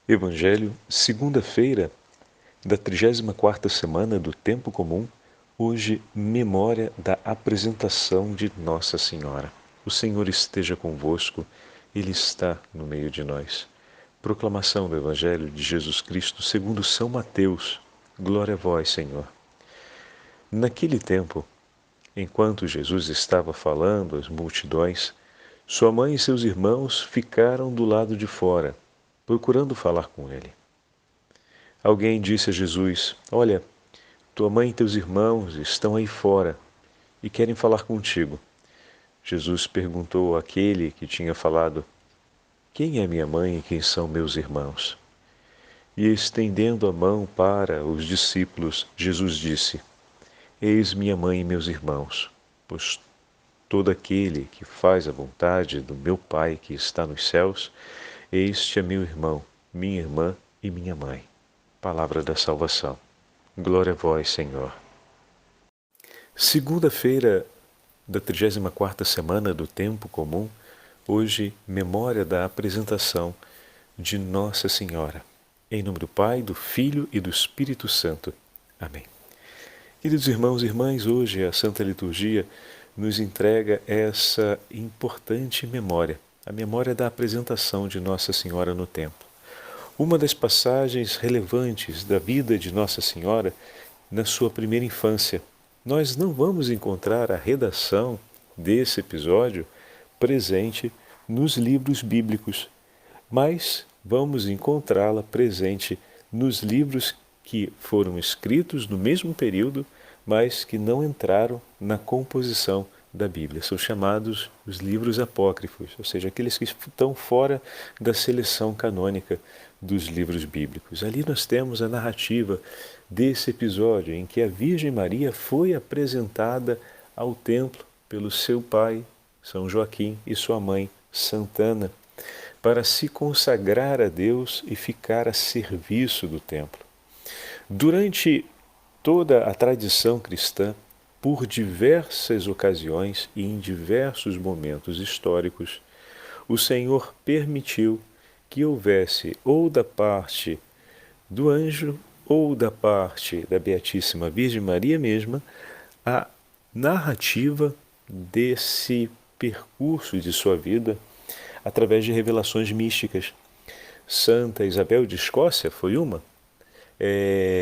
Evangelho, segunda-feira da 34ª semana do Tempo Comum, hoje, memória da apresentação de Nossa Senhora. O Senhor esteja convosco, Ele está no meio de nós. Proclamação do Evangelho de Jesus Cristo segundo São Mateus. Glória a vós, Senhor. Naquele tempo, enquanto Jesus estava falando às multidões, sua mãe e seus irmãos ficaram do lado de fora, procurando falar com ele. Alguém disse a Jesus: Olha, tua mãe e teus irmãos estão aí fora e querem falar contigo. Jesus perguntou àquele que tinha falado: Quem é minha mãe e quem são meus irmãos? E estendendo a mão para os discípulos, Jesus disse: Eis minha mãe e meus irmãos, pois todo aquele que faz a vontade do meu Pai que está nos céus, este é meu irmão, minha irmã e minha mãe. Palavra da salvação. Glória a vós, Senhor. Segunda-feira da 34ª semana do Tempo Comum, hoje, memória da apresentação de Nossa Senhora. Em nome do Pai, do Filho e do Espírito Santo. Amém. Queridos irmãos e irmãs, hoje a Santa Liturgia nos entrega essa importante memória, a memória da apresentação de Nossa Senhora no templo. Uma das passagens relevantes da vida de Nossa Senhora na sua primeira infância. Nós não vamos encontrar a redação desse episódio presente nos livros bíblicos, mas vamos encontrá-la presente nos livros que foram escritos no mesmo período, mas que não entraram na composição da Bíblia. São chamados os livros apócrifos, ou seja, aqueles que estão fora da seleção canônica dos livros bíblicos. Ali nós temos a narrativa desse episódio em que a Virgem Maria foi apresentada ao templo pelo seu pai, São Joaquim, e sua mãe, Santana, para se consagrar a Deus e ficar a serviço do templo. Durante toda a tradição cristã, por diversas ocasiões e em diversos momentos históricos, o Senhor permitiu que houvesse, ou da parte do anjo, ou da parte da Beatíssima Virgem Maria mesma, a narrativa desse percurso de sua vida através de revelações místicas. Santa Isabel de Escócia foi uma,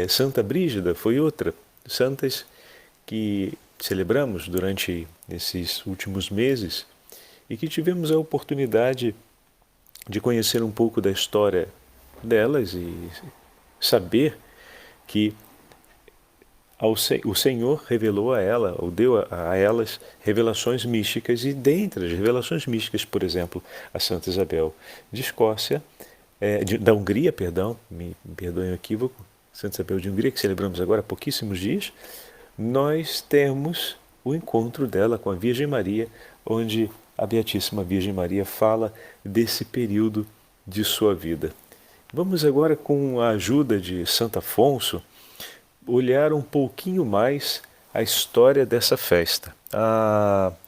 Santa Brígida foi outra, santas que celebramos durante esses últimos meses e que tivemos a oportunidade de conhecer um pouco da história delas e saber que o Senhor revelou a ela, ou deu a elas revelações místicas, e dentre as revelações místicas, por exemplo, a Santa Isabel de Escócia, da Hungria, perdão, me perdoem o equívoco, Santa Isabel de Hungria, que celebramos agora há pouquíssimos dias, nós temos o encontro dela com a Virgem Maria, onde a Beatíssima Virgem Maria fala desse período de sua vida. Vamos agora, com a ajuda de Santo Afonso, olhar um pouquinho mais a história dessa festa.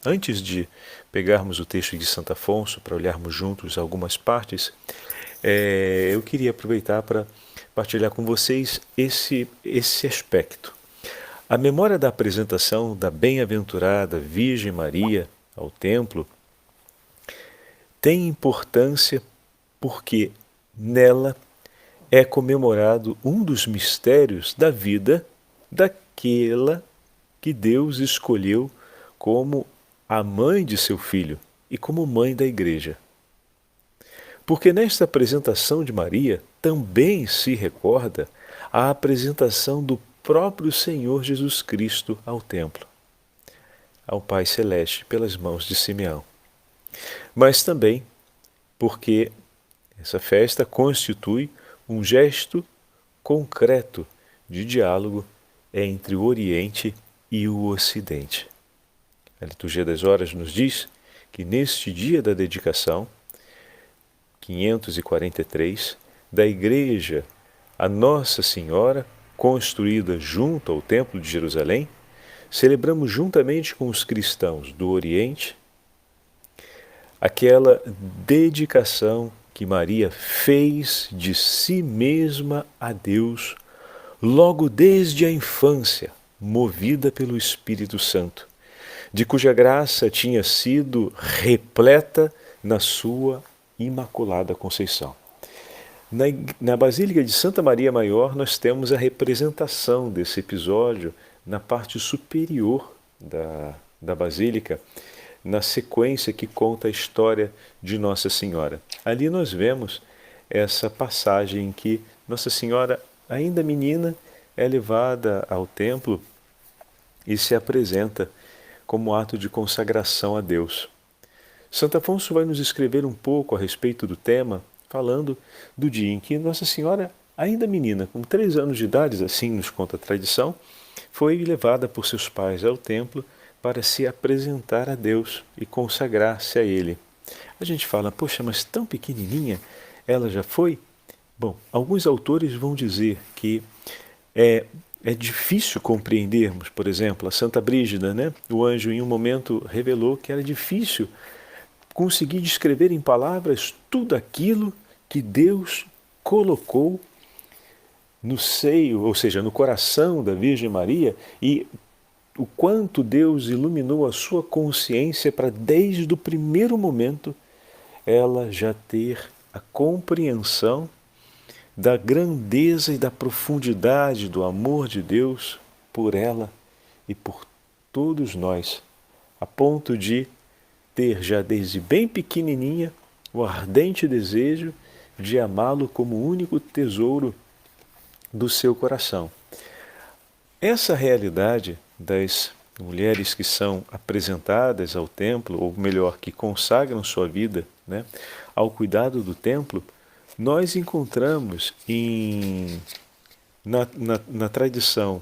Antes de pegarmos o texto de Santo Afonso para olharmos juntos algumas partes, eu queria aproveitar para partilhar com vocês esse aspecto. A memória da apresentação da bem-aventurada Virgem Maria ao templo tem importância porque nela é comemorado um dos mistérios da vida daquela que Deus escolheu como a mãe de seu filho e como mãe da Igreja. Porque nesta apresentação de Maria também se recorda a apresentação do próprio Senhor Jesus Cristo ao templo, ao Pai Celeste, pelas mãos de Simeão. Mas também porque essa festa constitui um gesto concreto de diálogo entre o Oriente e o Ocidente. A Liturgia das Horas nos diz que neste dia da dedicação, 543, da Igreja a Nossa Senhora, construída junto ao Templo de Jerusalém, celebramos juntamente com os cristãos do Oriente aquela dedicação que Maria fez de si mesma a Deus logo desde a infância, movida pelo Espírito Santo, de cuja graça tinha sido repleta na sua Imaculada Conceição. Na Basílica de Santa Maria Maior, nós temos a representação desse episódio na parte superior da Basílica, na sequência que conta a história de Nossa Senhora. Ali nós vemos essa passagem em que Nossa Senhora, ainda menina, é levada ao templo e se apresenta como ato de consagração a Deus. Santo Afonso vai nos escrever um pouco a respeito do tema, falando do dia em que Nossa Senhora, ainda menina, com 3 anos de idade, assim nos conta a tradição, foi levada por seus pais ao templo para se apresentar a Deus e consagrar-se a Ele. A gente fala, poxa, mas tão pequenininha ela já foi? Bom, alguns autores vão dizer que é difícil compreendermos, por exemplo, a Santa Brígida, né? O anjo em um momento revelou que era difícil conseguir descrever em palavras tudo aquilo que Deus colocou no seio, ou seja, no coração da Virgem Maria, e o quanto Deus iluminou a sua consciência para, desde o primeiro momento, ela já ter a compreensão da grandeza e da profundidade do amor de Deus por ela e por todos nós, a ponto de ter já desde bem pequenininha o ardente desejo de amá-lo como o único tesouro do seu coração. Essa realidade das mulheres que são apresentadas ao templo, ou melhor, que consagram sua vida, né, ao cuidado do templo, nós encontramos na tradição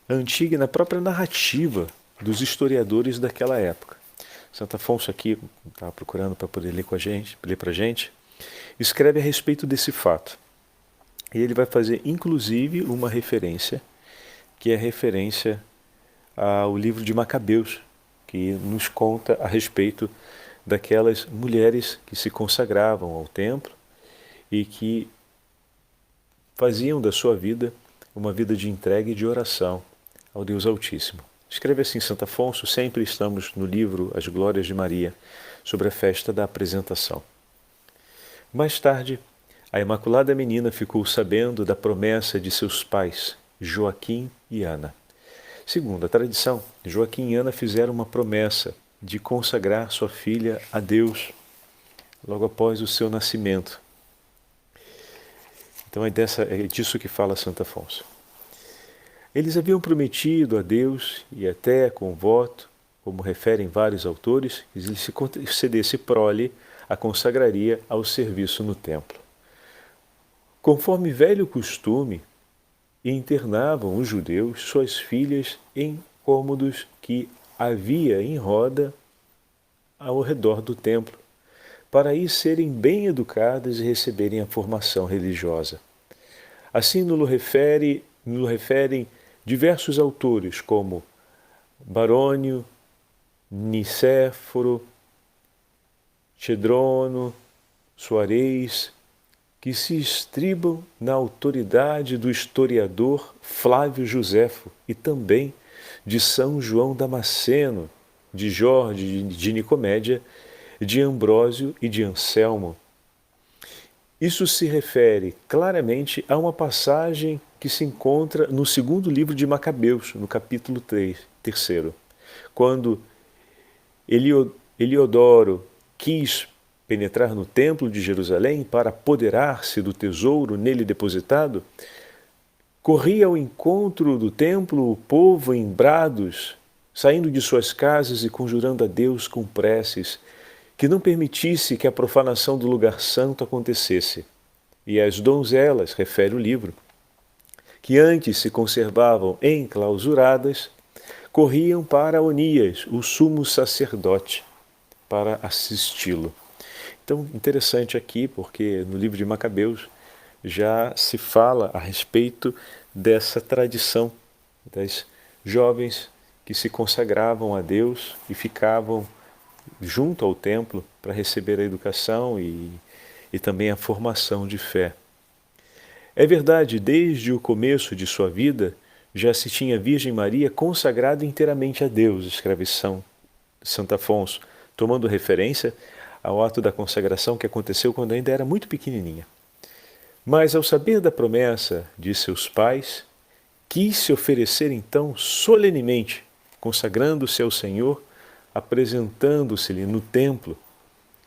antiga, na própria narrativa dos historiadores daquela época. Santo Afonso aqui, estava procurando para poder ler para a gente, escreve a respeito desse fato. E ele vai fazer, inclusive, uma referência, que é a referência ao livro de Macabeus, que nos conta a respeito daquelas mulheres que se consagravam ao templo e que faziam da sua vida uma vida de entrega e de oração ao Deus Altíssimo. Escreve assim Santo Afonso, sempre estamos no livro As Glórias de Maria, sobre a festa da apresentação. Mais tarde, a Imaculada Menina ficou sabendo da promessa de seus pais, Joaquim e Ana. Segundo a tradição, Joaquim e Ana fizeram uma promessa de consagrar sua filha a Deus logo após o seu nascimento. Então é disso que fala Santo Afonso. Eles haviam prometido a Deus, e até com voto, como referem vários autores, que se concedesse prole, a consagraria ao serviço no templo. Conforme velho costume, internavam os judeus suas filhas em cômodos que havia em roda ao redor do templo, para aí serem bem educadas e receberem a formação religiosa. Assim nos referem diversos autores, como Barônio, Nicéforo, Cedrono, Soares, que se estribam na autoridade do historiador Flávio Joséfo e também de São João Damasceno, de Jorge de Nicomédia, de Ambrósio e de Anselmo. Isso se refere claramente a uma passagem que se encontra no segundo livro de Macabeus, no capítulo 3, quando Eliodoro quis penetrar no templo de Jerusalém para apoderar-se do tesouro nele depositado, corria ao encontro do templo o povo em brados, saindo de suas casas e conjurando a Deus com preces, que não permitisse que a profanação do lugar santo acontecesse. E as donzelas, refere o livro, que antes se conservavam enclausuradas, corriam para Onias, o sumo sacerdote, para assisti-lo. Então, interessante aqui, porque no livro de Macabeus já se fala a respeito dessa tradição das jovens que se consagravam a Deus e ficavam junto ao templo para receber a educação e e também a formação de fé. É verdade, desde o começo de sua vida, já se tinha a Virgem Maria consagrada inteiramente a Deus, escreve Santo Afonso, tomando referência ao ato da consagração que aconteceu quando ainda era muito pequenininha. Mas, ao saber da promessa de seus pais, quis se oferecer então solenemente, consagrando-se ao Senhor, apresentando-se-lhe no templo,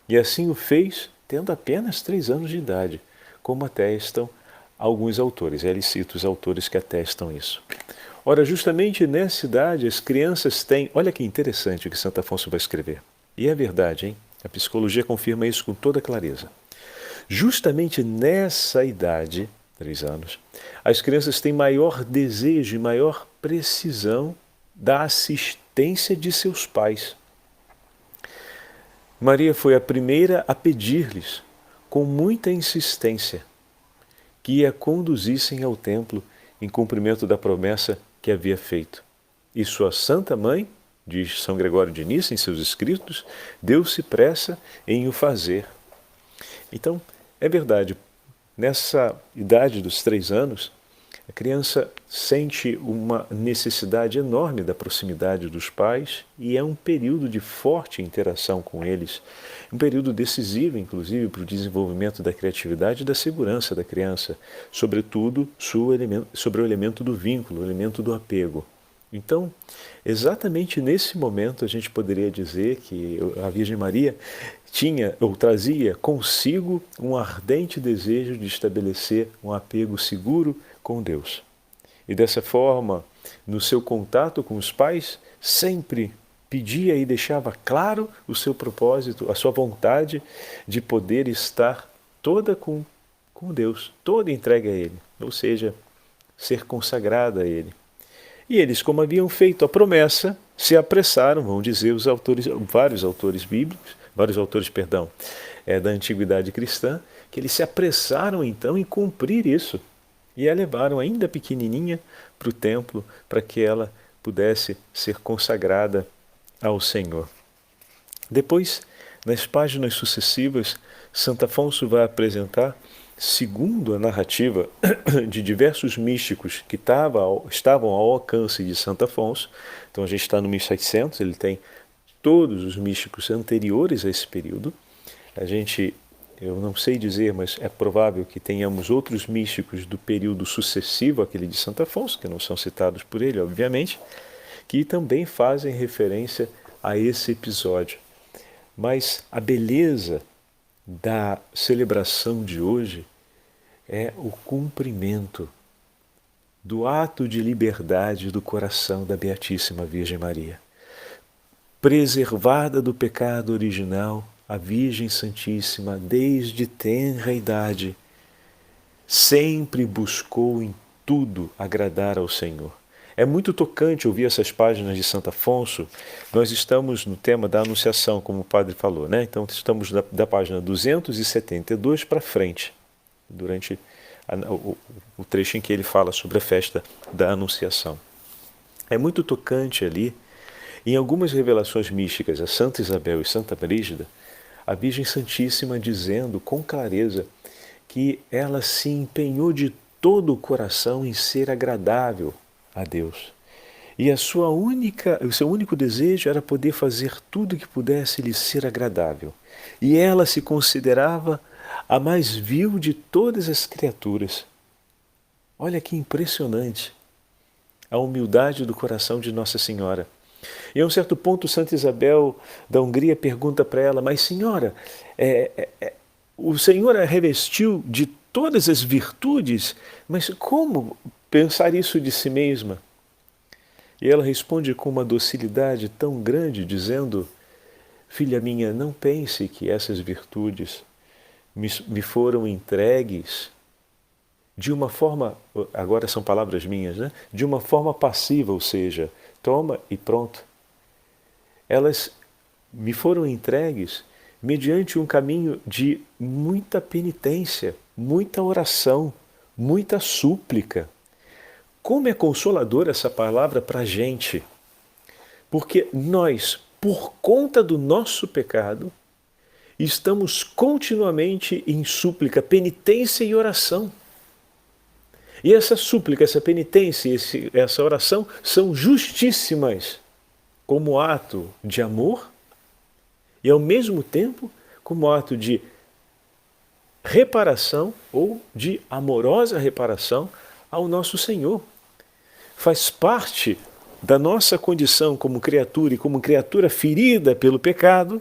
e assim o fez tendo apenas 3 anos de idade, como atestam alguns autores. Ele cita os autores que atestam isso. Ora, justamente nessa idade as crianças têm... Olha que interessante o que Santo Afonso vai escrever. E é verdade, hein? A psicologia confirma isso com toda clareza. Justamente nessa idade, 3 anos, as crianças têm maior desejo e maior precisão da assistência de seus pais. Maria foi a primeira a pedir-lhes, com muita insistência, que a conduzissem ao templo em cumprimento da promessa que havia feito. E sua santa mãe, diz São Gregório de Nissa em seus escritos, deu-se pressa em o fazer. Então, é verdade, nessa idade dos 3 anos, a criança sente uma necessidade enorme da proximidade dos pais e é um período de forte interação com eles, um período decisivo, inclusive, para o desenvolvimento da criatividade e da segurança da criança, sobretudo sobre o elemento do vínculo, o elemento do apego. Então, exatamente nesse momento a gente poderia dizer que a Virgem Maria tinha ou trazia consigo um ardente desejo de estabelecer um apego seguro com Deus. E dessa forma, no seu contato com os pais, sempre pedia e deixava claro o seu propósito, a sua vontade de poder estar toda com Deus, toda entregue a Ele, ou seja, ser consagrada a Ele. E eles, como haviam feito a promessa, se apressaram, vão dizer os autores, vários autores bíblicos, da antiguidade cristã, que eles se apressaram então em cumprir isso. E a levaram ainda pequenininha para o templo para que ela pudesse ser consagrada ao Senhor. Depois, nas páginas sucessivas, Santo Afonso vai apresentar, segundo a narrativa de diversos místicos que estavam ao alcance de Santo Afonso. Então a gente está no 1700, ele tem todos os místicos anteriores a esse período. Eu não sei dizer, mas é provável que tenhamos outros místicos do período sucessivo àquele de Santo Afonso, que não são citados por ele, obviamente, que também fazem referência a esse episódio. Mas a beleza da celebração de hoje é o cumprimento do ato de liberdade do coração da Beatíssima Virgem Maria. Preservada do pecado original, a Virgem Santíssima, desde tenra idade, sempre buscou em tudo agradar ao Senhor. É muito tocante ouvir essas páginas de Santo Afonso. Nós estamos no tema da Anunciação, como o padre falou, né? Então estamos da página 272 para frente, durante o trecho em que ele fala sobre a festa da Anunciação. É muito tocante ali, em algumas revelações místicas a Santa Isabel e Santa Brígida, a Virgem Santíssima dizendo com clareza que ela se empenhou de todo o coração em ser agradável a Deus. E o seu único desejo era poder fazer tudo que pudesse lhe ser agradável. E ela se considerava a mais vil de todas as criaturas. Olha que impressionante a humildade do coração de Nossa Senhora. E a um certo ponto, Santa Isabel da Hungria pergunta para ela: mas senhora, o Senhor a revestiu de todas as virtudes, mas como pensar isso de si mesma? E ela responde com uma docilidade tão grande, dizendo: filha minha, não pense que essas virtudes me foram entregues de uma forma, agora são palavras minhas, né? De uma forma passiva, ou seja, toma e pronto. Elas me foram entregues mediante um caminho de muita penitência, muita oração, muita súplica. Como é consoladora essa palavra para a gente, porque nós, por conta do nosso pecado, e estamos continuamente em súplica, penitência e oração. E essa súplica, essa penitência, essa oração são justíssimas como ato de amor e, ao mesmo tempo, como ato de reparação ou de amorosa reparação ao nosso Senhor. Faz parte da nossa condição como criatura e como criatura ferida pelo pecado,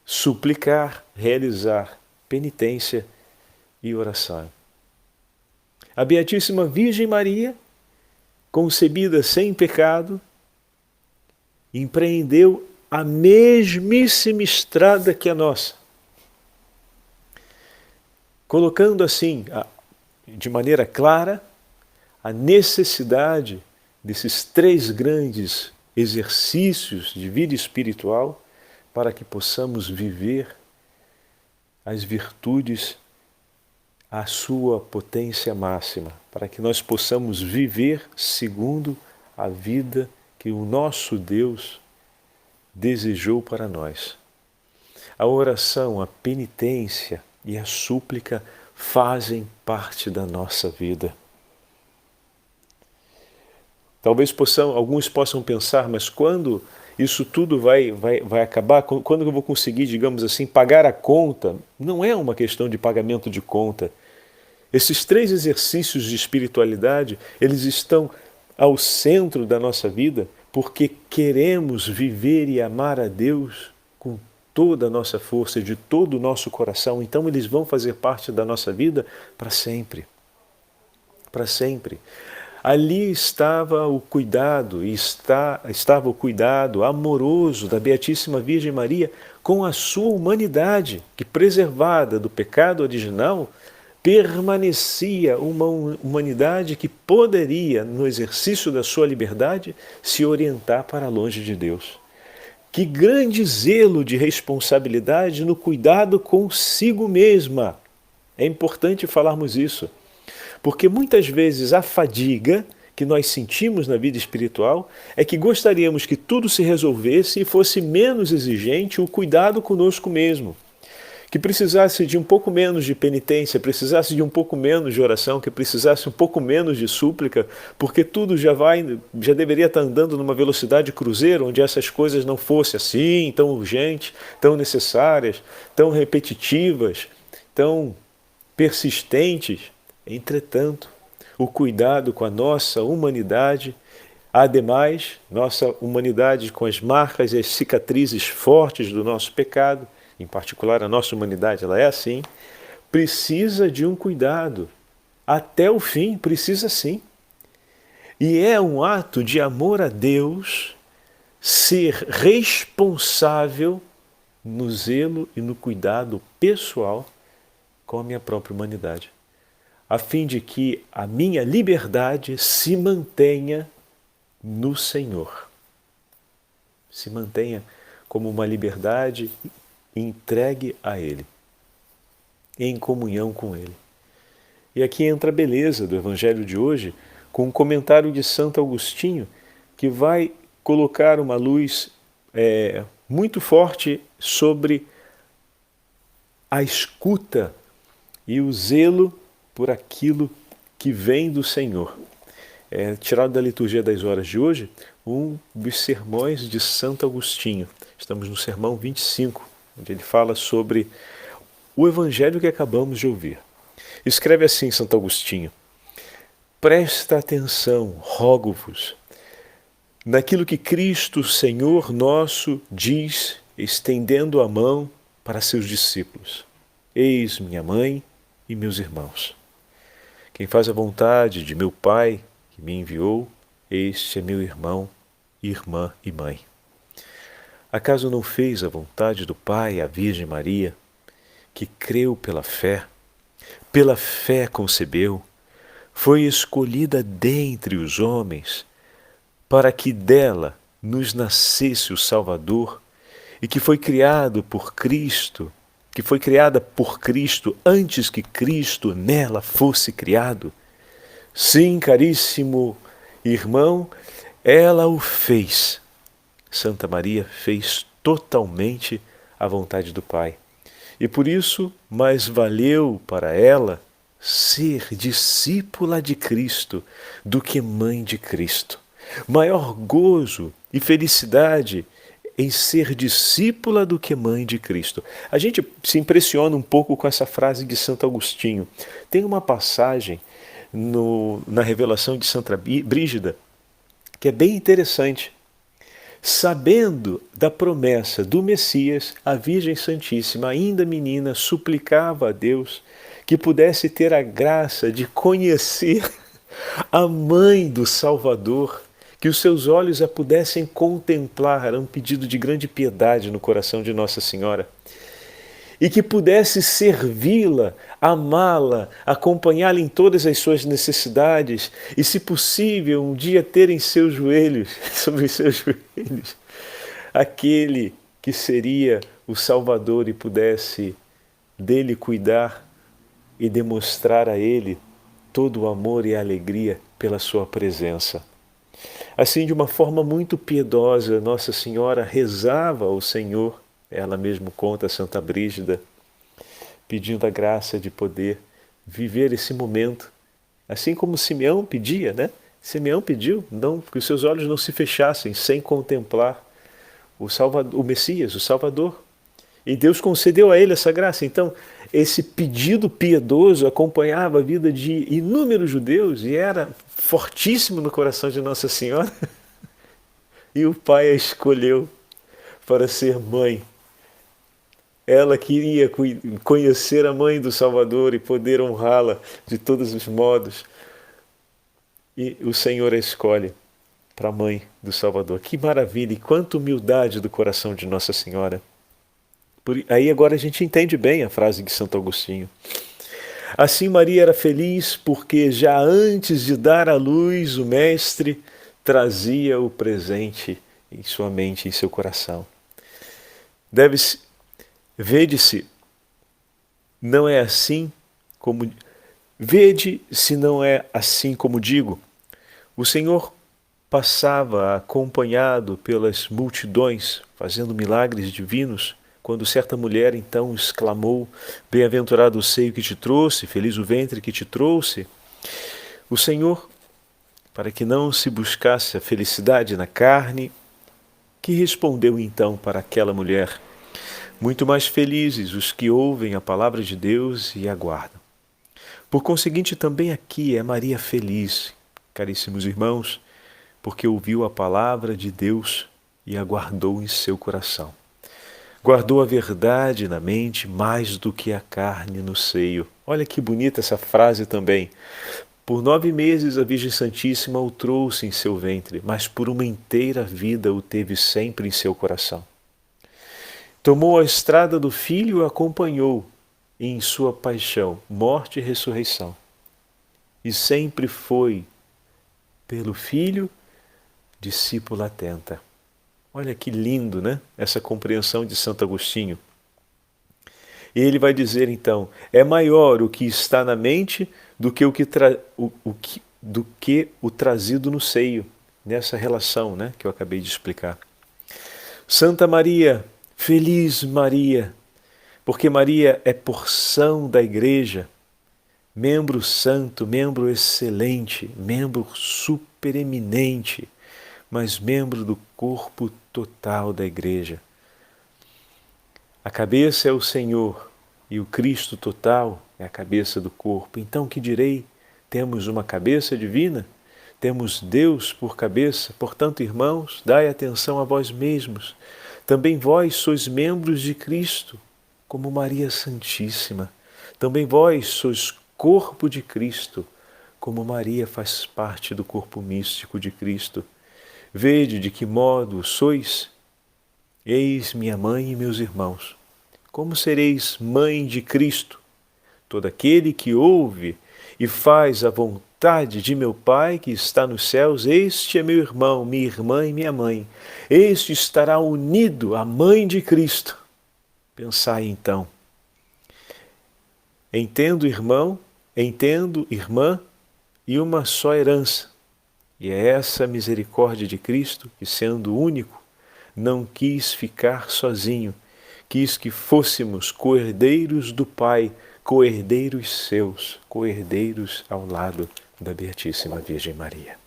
suplicar, realizar penitência e oração. A Beatíssima Virgem Maria, concebida sem pecado, empreendeu a mesmíssima estrada que a nossa, colocando assim, de maneira clara, a necessidade desses 3 grandes exercícios de vida espiritual para que possamos viver as virtudes à sua potência máxima, para que nós possamos viver segundo a vida que o nosso Deus desejou para nós. A oração, a penitência e a súplica fazem parte da nossa vida. Talvez alguns possam pensar, mas quando isso tudo vai acabar? Quando eu vou conseguir, digamos assim, pagar a conta? Não é uma questão de pagamento de conta. Esses 3 exercícios de espiritualidade, eles estão ao centro da nossa vida porque queremos viver e amar a Deus com toda a nossa força, de todo o nosso coração. Então eles vão fazer parte da nossa vida para sempre. Para sempre. Ali estava o cuidado, estava o cuidado amoroso da Beatíssima Virgem Maria com a sua humanidade, que, preservada do pecado original, permanecia uma humanidade que poderia, no exercício da sua liberdade, se orientar para longe de Deus. Que grande zelo de responsabilidade no cuidado consigo mesma! É importante falarmos isso. Porque muitas vezes a fadiga que nós sentimos na vida espiritual é que gostaríamos que tudo se resolvesse e fosse menos exigente o cuidado conosco mesmo. Que precisasse de um pouco menos de penitência, precisasse de um pouco menos de oração, que precisasse um pouco menos de súplica, porque tudo já deveria estar andando numa velocidade cruzeiro, onde essas coisas não fossem assim, tão urgentes, tão necessárias, tão repetitivas, tão persistentes. Entretanto, o cuidado com a nossa humanidade, ademais, nossa humanidade com as marcas e as cicatrizes fortes do nosso pecado, em particular a nossa humanidade, ela é assim, precisa de um cuidado. Até o fim, precisa sim. E é um ato de amor a Deus ser responsável no zelo e no cuidado pessoal com a minha própria humanidade, a fim de que a minha liberdade se mantenha no Senhor. Se mantenha como uma liberdade entregue a Ele, em comunhão com Ele. E aqui entra a beleza do Evangelho de hoje, com um comentário de Santo Agostinho, que vai colocar uma luz muito forte sobre a escuta e o zelo por aquilo que vem do Senhor. Tirado da liturgia das horas de hoje, um dos sermões de Santo Agostinho. Estamos no sermão 25, onde ele fala sobre o Evangelho que acabamos de ouvir. Escreve assim Santo Agostinho: presta atenção, rogo-vos, naquilo que Cristo, Senhor nosso, diz, estendendo a mão para seus discípulos: eis minha mãe e meus irmãos. Quem faz a vontade de meu Pai, que me enviou, este é meu irmão, irmã e mãe. Acaso não fez a vontade do Pai a Virgem Maria, que creu pela fé concebeu, foi escolhida dentre os homens, para que dela nos nascesse o Salvador, e que foi criada por Cristo antes que Cristo nela fosse criado? Sim, caríssimo irmão, ela o fez. Santa Maria fez totalmente à vontade do Pai. E por isso, mais valeu para ela ser discípula de Cristo do que mãe de Cristo. Maior gozo e felicidade em ser discípula do que mãe de Cristo. A gente se impressiona um pouco com essa frase de Santo Agostinho. Tem uma passagem na revelação de Santa Brígida que é bem interessante. Sabendo da promessa do Messias, a Virgem Santíssima, ainda menina, suplicava a Deus que pudesse ter a graça de conhecer a mãe do Salvador, que os seus olhos a pudessem contemplar. Era um pedido de grande piedade no coração de Nossa Senhora. E que pudesse servi-la, amá-la, acompanhá-la em todas as suas necessidades e, se possível, um dia ter em seus joelhos, sobre os seus joelhos, aquele que seria o Salvador e pudesse dele cuidar e demonstrar a ele todo o amor e a alegria pela sua presença. Assim, de uma forma muito piedosa, Nossa Senhora rezava ao Senhor. Ela mesmo conta, Santa Brígida, pedindo a graça de poder viver esse momento, assim como Simeão pedia, né? Simeão pediu que os seus olhos não se fechassem sem contemplar o Salvador, o Messias, o Salvador. E Deus concedeu a ele essa graça. Então, esse pedido piedoso acompanhava a vida de inúmeros judeus e era fortíssimo no coração de Nossa Senhora. E o Pai a escolheu para ser mãe. Ela queria conhecer a mãe do Salvador e poder honrá-la de todos os modos. E o Senhor a escolhe para a mãe do Salvador. Que maravilha e quanta humildade do coração de Nossa Senhora. Aí agora a gente entende bem a frase de Santo Agostinho. Assim Maria era feliz porque já antes de dar à luz o Mestre trazia o presente em sua mente, em seu coração. Vede-se, não é assim como... Vede se não é assim como digo. O Senhor passava acompanhado pelas multidões, fazendo milagres divinos, quando certa mulher então exclamou: bem-aventurado o seio que te trouxe, feliz o ventre que te trouxe. O Senhor, para que não se buscasse a felicidade na carne, que respondeu então para aquela mulher: muito mais felizes os que ouvem a palavra de Deus e aguardam. Por conseguinte, também aqui é Maria feliz, caríssimos irmãos, porque ouviu a palavra de Deus e a guardou em seu coração. Guardou a verdade na mente mais do que a carne no seio. Olha que bonita essa frase também. Por 9 meses a Virgem Santíssima o trouxe em seu ventre, mas por uma inteira vida o teve sempre em seu coração. Tomou a estrada do Filho e o acompanhou em sua paixão, morte e ressurreição. E sempre foi, pelo Filho, discípula atenta. Olha que lindo, né? Essa compreensão de Santo Agostinho. E ele vai dizer então: é maior o que está na mente do que o trazido no seio, nessa relação, né, que eu acabei de explicar. Santa Maria, feliz Maria, porque Maria é porção da Igreja, membro santo, membro excelente, membro supereminente, mas membro do corpo total da Igreja. A cabeça é o Senhor e o Cristo total é a cabeça do corpo. Então, que direi? Temos uma cabeça divina? Temos Deus por cabeça? Portanto, irmãos, dai atenção a vós mesmos. Também vós sois membros de Cristo, como Maria Santíssima. Também vós sois corpo de Cristo, como Maria faz parte do corpo místico de Cristo. Vede de que modo sois. Eis minha mãe e meus irmãos. Como sereis mãe de Cristo? Todo aquele que ouve e faz a vontade de meu Pai que está nos céus, este é meu irmão, minha irmã e minha mãe. Este estará unido à mãe de Cristo. Pensai então. Entendo, irmão, entendo, irmã, e uma só herança. E é essa misericórdia de Cristo que, sendo único, não quis ficar sozinho, quis que fôssemos co-herdeiros do Pai, co-herdeiros seus, co-herdeiros ao lado da Beatíssima Virgem Maria.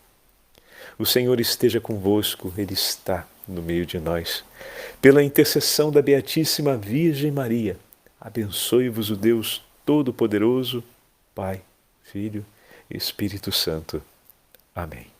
O Senhor esteja convosco, Ele está no meio de nós. Pela intercessão da Beatíssima Virgem Maria, abençoe-vos o Deus Todo-Poderoso, Pai, Filho e Espírito Santo. Amém.